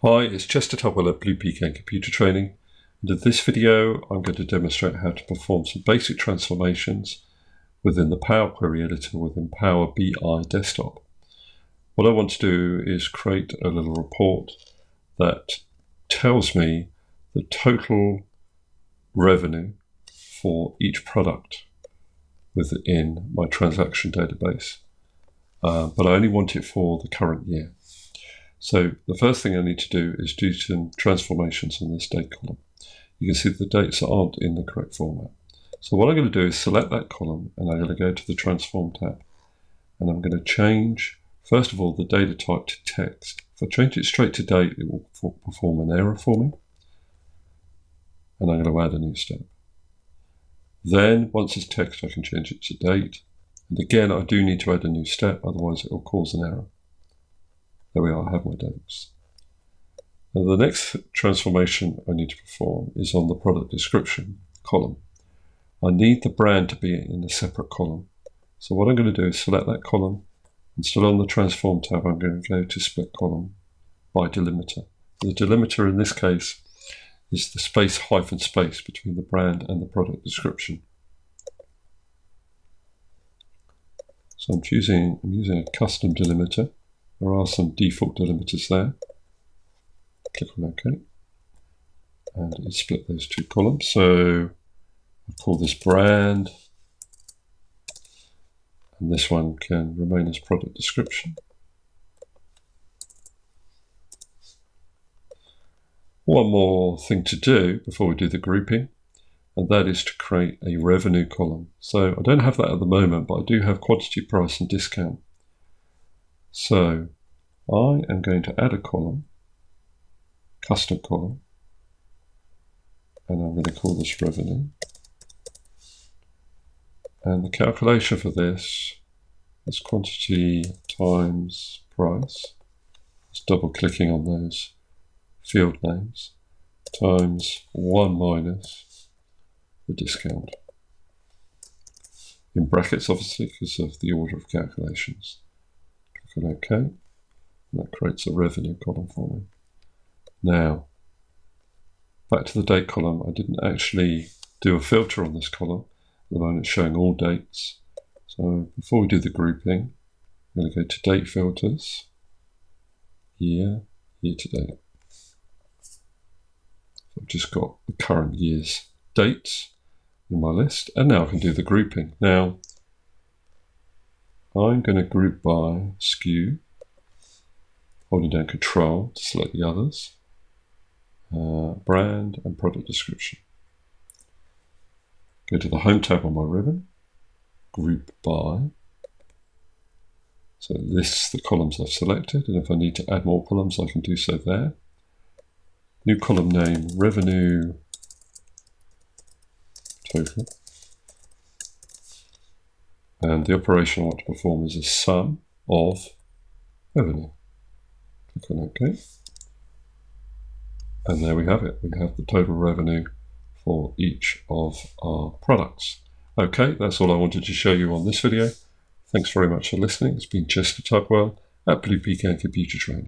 Hi, it's Chester Tugwell at Blue Pecan Computer Training, and in this video I'm going to demonstrate how to perform some basic transformations within the Power Query Editor within Power BI Desktop. What I want to do is create a little report that tells me the total revenue for each product within my transaction database, but I only want it for the current year. So the first thing I need to do is do some transformations on this date column. You can see that the dates aren't in the correct format. So what I'm going to do is select that column, and I'm going to go to the Transform tab, and I'm going to change, first of all, the data type to text. If I change it straight to date, it will perform an error for me, and I'm going to add a new step. Then, once it's text, I can change it to date, and again, I do need to add a new step, otherwise it will cause an error. There we are, I have my dates. Now the next transformation I need to perform is on the product description column. I need the brand to be in a separate column. So what I'm going to do is select that column, and still on the Transform tab I'm going to go to Split Column by Delimiter. The delimiter in this case is the space hyphen space between the brand and the product description. So I'm using a custom delimiter. There are some default delimiters there. Click on OK, and it split those two columns. So I'll call this brand, and this one can remain as product description. One more thing to do before we do the grouping, and that is to create a revenue column. So I don't have that at the moment, but I do have quantity, price, and discount. So I am going to add a column, custom column, and I'm going to call this revenue. And the calculation for this is quantity times price, just double clicking on those field names, times 1 minus the discount. In brackets, obviously, because of the order of calculations. Click on OK, and that creates a revenue column for me. Now, back to the date column. I didn't actually do a filter on this column. At the moment it's showing all dates. So before we do the grouping, I'm going to go to Date Filters, Year, Year to Date. So I've just got the current year's dates in my list, and now I can do the grouping. Now, I'm going to group by SKU, holding down Control to select the others, brand and product description. Go to the Home tab on my ribbon, group by. So it lists the columns I've selected, and if I need to add more columns, I can do so there. New column name, revenue total. And the operation I want to perform is a sum of revenue. Click on OK. And there we have it. We have the total revenue for each of our products. Okay, that's all I wanted to show you on this video. Thanks very much for listening. It's been Chester Tugwell at Blue Pecan Computer Training.